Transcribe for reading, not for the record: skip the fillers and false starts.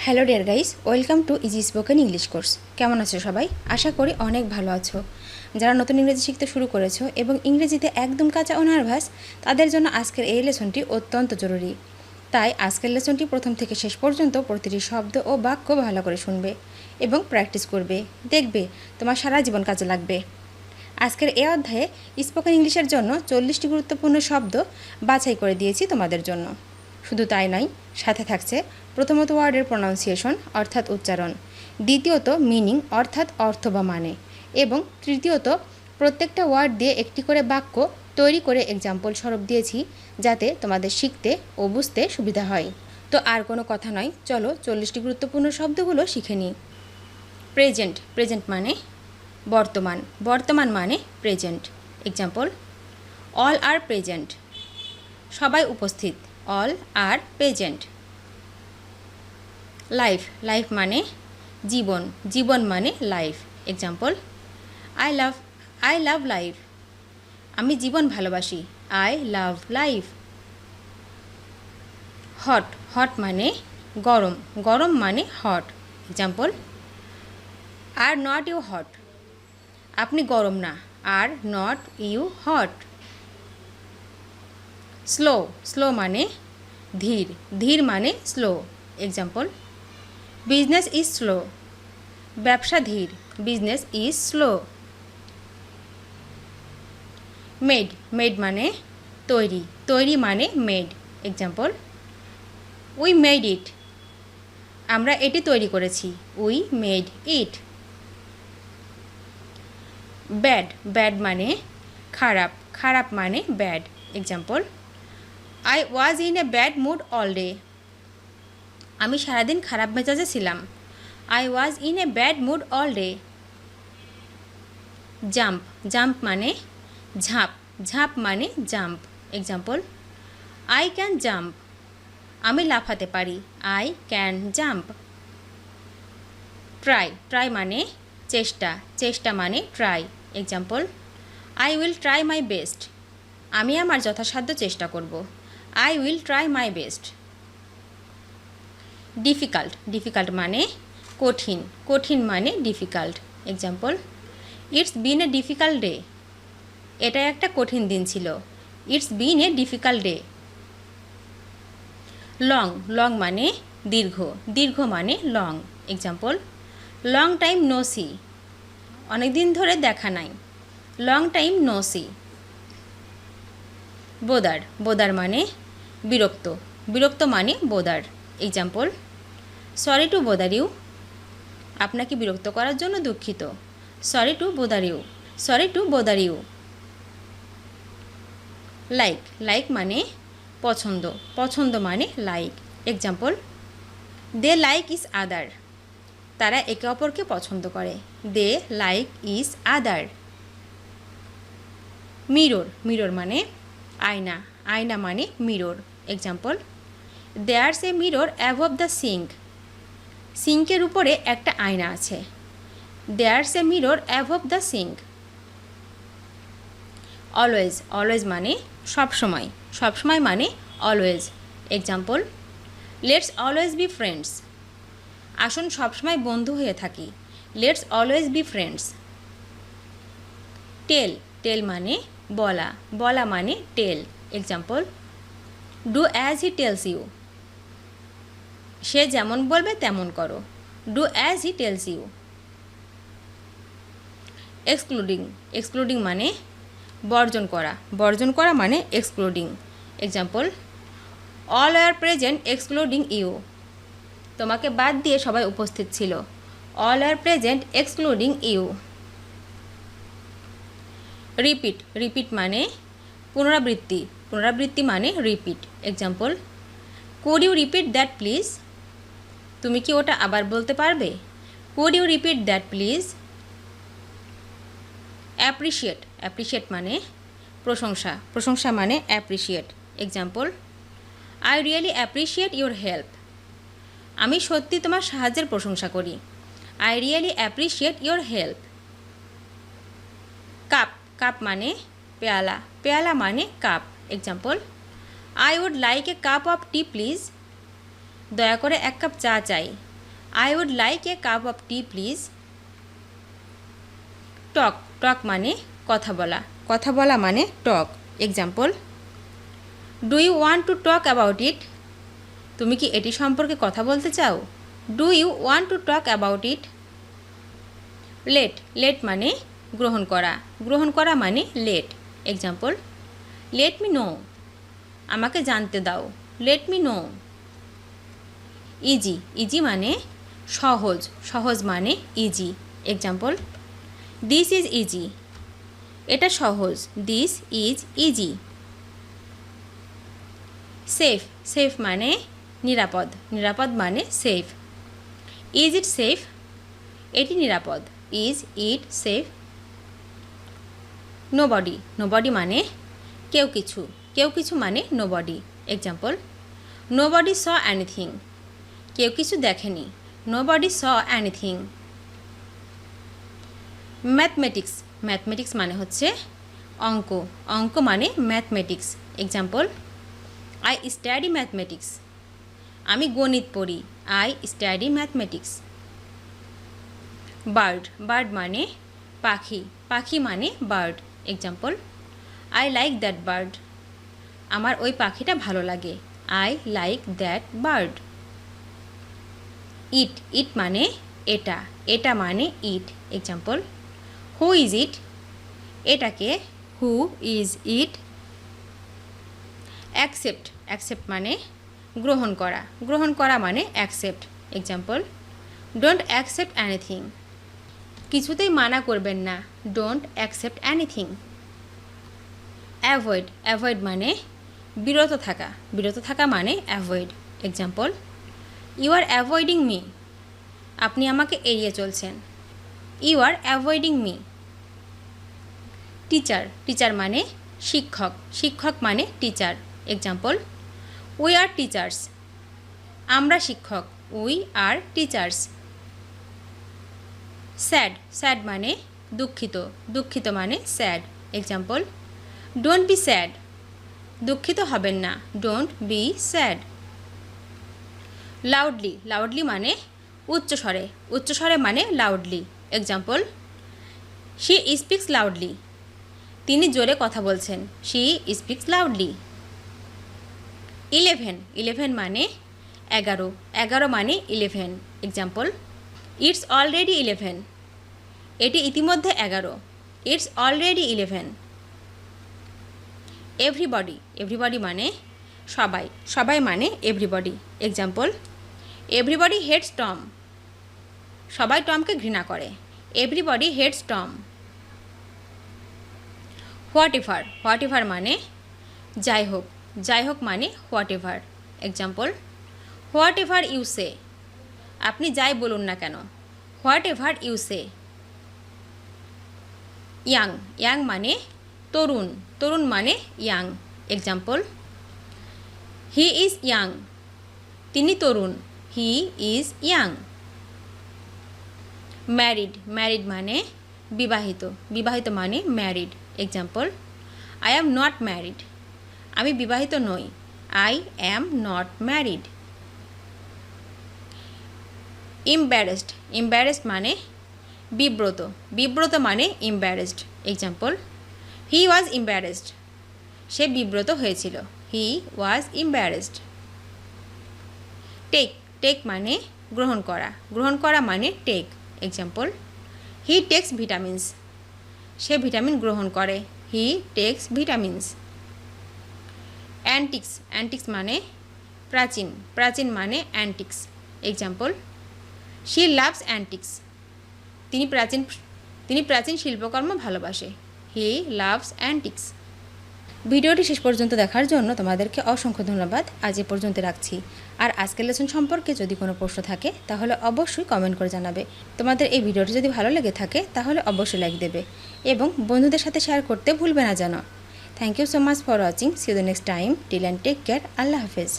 Hello dear guys, welcome to easy spoken English course. কেমন আছো সবাই? আশা করি অনেক ভালো আছো। যারা নতুন ইংরেজি শিখতে শুরু করেছো এবং ইংরেজিতে একদম কাঁচা ও নার্ভাস, তাদের জন্য আজকের এই লেসনটি অত্যন্ত জরুরি। তাই আজকের লেসনটি প্রথম থেকে শেষ পর্যন্ত প্রতিটি শব্দ ও বাক্য ভালো করে শুনবে এবং প্র্যাকটিস করবে। দেখবে তোমার সারা জীবন কাজে লাগবে। আজকের এই অধ্যায়ে স্পোকেন ইংলিশের জন্য 40টি গুরুত্বপূর্ণ শব্দ বাছাই করে দিয়েছি তোমাদের জন্য। শুধু তাই নয়, সাথে থাকছে প্রথমত ওয়ার্ডের প্রনাউন্সিয়েশন অর্থাৎ উচ্চারণ, দ্বিতীয়ত মিনিং অর্থাৎ অর্থ বা মানে, এবং তৃতীয়ত প্রত্যেকটা ওয়ার্ড দিয়ে একটি করে বাক্য তৈরি করে এক্সাম্পল স্বরূপ দিয়েছি, যাতে তোমাদের শিখতে ও বুঝতে সুবিধা হয়। তো আর কোনো কথা নয়, চলো 40টি গুরুত্বপূর্ণ শব্দগুলো শিখে নিই। প্রেজেন্ট, প্রেজেন্ট মানে বর্তমান, বর্তমান মানে present. Example, all are present, সবাই উপস্থিত, all are present. Life, life মানে জীবন, জীবন মানে life. Example, I love life, আমি জীবন ভালোবাসি, I love life. Hot, hot মানে গরম, গরম মানে hot. Example, are not you hot, আপনি গরম না, are not you hot. Slow, slow মানে ধীর, ধীর মানে slow. Example, business is slow, ব্যবসা ধীর, business is slow. Made, made মানে তৈরি, তৈরি মানে made. Example, we made it, আমরা এটি তৈরি করেছি, we made it. Bad, bad মানে খারাপ, খারাপ মানে bad. Example, I was in a bad mood all day, আমি সারাদিন খারাপ মেজাজে ছিলাম, I was in a bad mood all day. Jump, jump মানে ঝাঁপ, ঝাঁপ মানে jump. Example, I can jump, আমি লাফাতে পারি, I can jump. Try, try মানে চেষ্টা, চেষ্টা মানে try. Example, I will try my best, আমি আমার যথাসাধ্য চেষ্টা করব, I will try my best. Difficult, difficult মানে কঠিন, কঠিন মানে difficult. Example, it's been a difficult day, এটা একটা কঠিন দিন ছিল, it's been a difficult day. Long, long মানে দীর্ঘ, দীর্ঘ মানে long. Example, long time no see, অনেক দিন ধরে দেখা নাই, long time no see. Bother, bother মানে বিরক্ত, বিরক্ত মানে bother. Example, sorry to bother you, আপনাকে বিরক্ত করার জন্য দুঃখিত, sorry to bother you, sorry to bother you. Like, like মানে পছন্দ, পছন্দ মানে like. Example, they like each other, তারা একে অপরকে পছন্দ করে, they like each other. Mirror, mirror মানে আয়না, আয়না মানে mirror. Example, there's a mirror above the sink, সিঙ্কের উপরে একটা আয়না আছে, there's a mirror above the sink. Always, always মানে সবসময়, সবসময় মানে always. Example, let's always be friends, আসুন সবসময় বন্ধু হয়ে থাকি, let's always be friends. Tell, tell মানে বলা, বলা মানে tell. Example, do as he tells you, সে যেমন বলবে তেমন করো, do as he tells you. Excluding, excluding মানে বর্জন করা, বর্জন করা মানে excluding. Example, all are present excluding you, তোমাকে বাদ দিয়ে সবাই উপস্থিত ছিল, all are present excluding you. Repeat, repeat মানে পুনরাবৃত্তি, পুনরাবৃত্তি মানে repeat. Example, could you repeat that please, তুমি কি ওটা আবার বলতে পারবে, could you repeat that please. Appreciate, appreciate মানে প্রশংসা, প্রশংসা মানে appreciate. Example, I really appreciate your help, আমি সত্যি তোমার সাহায্যের প্রশংসা করি, I really appreciate your help. Cup, cup মানে পেয়ালা, পেয়ালা মানে cup. Example, I would like a cup of tea please, দয়া করে এক কাপ চা চাই, I would like a cup of tea please. Talk. Talk মানে কথা বলা। কথা বলা মানে talk. Example, Do you want to talk about it? তুমি কি এটি সম্পর্কে কথা বলতে চাও? Do you want to talk about it? Let. Let মানে গ্রহণ করা। গ্রহণ করা মানে let. Example, Let me know. আমাকে জানতে দাও। Let me know. Easy. Easy মানে সহজ। সহজ মানে easy. Example, This is easy. এটা সহজ। This is easy. Safe. Safe মানে নিরাপদ। নিরাপদ মানে safe. Is it safe? এটি নিরাপদ। Is it safe? Nobody. Nobody মানে কেউ কিছু। কেউ কিছু মানে nobody. Example, Nobody saw anything. কেউ কিছু দেখেনি। Nobody saw anything. Mathematics. Mathematics মানে হচ্ছে অঙ্ক। অঙ্ক মানে mathematics. Example, I study mathematics. আমি গণিত পড়ি। I study mathematics. Bird. Bird মানে পাখি। পাখি মানে bird. Example, I like that bird. আমার ওই পাখিটা ভালো লাগে। I like that bird. It. It মানে এটা। এটা মানে it. Example, Who is it? এটাকে Who is it? Accept. Accept মানে গ্রহণ করা। গ্রহণ করা মানে accept. Example, Don't accept anything. কিছুতেই মানা করবেন না। Don't accept anything. Avoid. Avoid মানে বিরত থাকা। বিরত থাকা মানে avoid. Example, You are avoiding me. আপনি আমাকে এড়িয়ে চলছেন। You are avoiding me. Teacher. Teacher মানে শিক্ষক। শিক্ষক মানে teacher. Example, We are teachers. আমরা শিক্ষক। We are teachers. Sad. Sad মানে দুঃখিত। দুঃখিত মানে sad. Example, Don't be sad. দুঃখিত হবেন না। Don't be sad. Loudly. Loudly মানে উচ্চস্বরে। উচ্চস্বরে মানে loudly. Example, She speaks loudly. তিনি জোরে কথা বলছেন। She speaks loudly. 11. 11 মানে 11। 11 মানে 11. Example, It's already 11. এটি ইতিমধ্যে 11। It's already 11. Everybody. Everybody মানে সবাই। সবাই মানে everybody. Example, Everybody hates Tom. সবাই টমকে ঘৃণা করে। Everybody hates Tom. Whatever. Whatever মানে যাই হোক। যাই হোক মানে whatever. Example, Whatever you say. আপনি যাই বলুন না কেন। Whatever you say. Young. Young মানে তরুণ। তরুণ মানে young. Example, He is young. তিনি তরুণ। He is young. Married. Married মানে বিবাহিত। বিবাহিত মানে married. Example, I am not married. আমি বিবাহিত নই। I am not married. Embarrassed. Embarrassed মানে বিব্রত। বিব্রত মানে embarrassed. Example, He was embarrassed. সে বিব্রত হয়েছিল। He was embarrassed. Take. Take মানে গ্রহণ করা। গ্রহণ করা মানে take. Example, He takes vitamins. Say vitamin গ্রহণ করে। He takes vitamins. Antics. Antics মানে প্রাচীন। প্রাচীন মানে antics. Example, She loves antics. তিনি প্রাচীন শিল্পকর্ম ভালোবাসে। He loves antics. ভিডিওটি শেষ পর্যন্ত দেখার জন্য তোমাদেরকে অসংখ্য ধন্যবাদ। আজ এ পর্যন্ত রাখছি। আর আজকের লেসন সম্পর্কে যদি কোনো প্রশ্ন থাকে তাহলে অবশ্যই কমেন্ট করে জানাবে। তোমাদের এই ভিডিওটি যদি ভালো লেগে থাকে তাহলে অবশ্যই লাইক দেবে এবং বন্ধুদের সাথে শেয়ার করতে ভুলবে না যেন। Thank you so much for watching. See you the next time. Till and take care. আল্লাহ হাফেজ।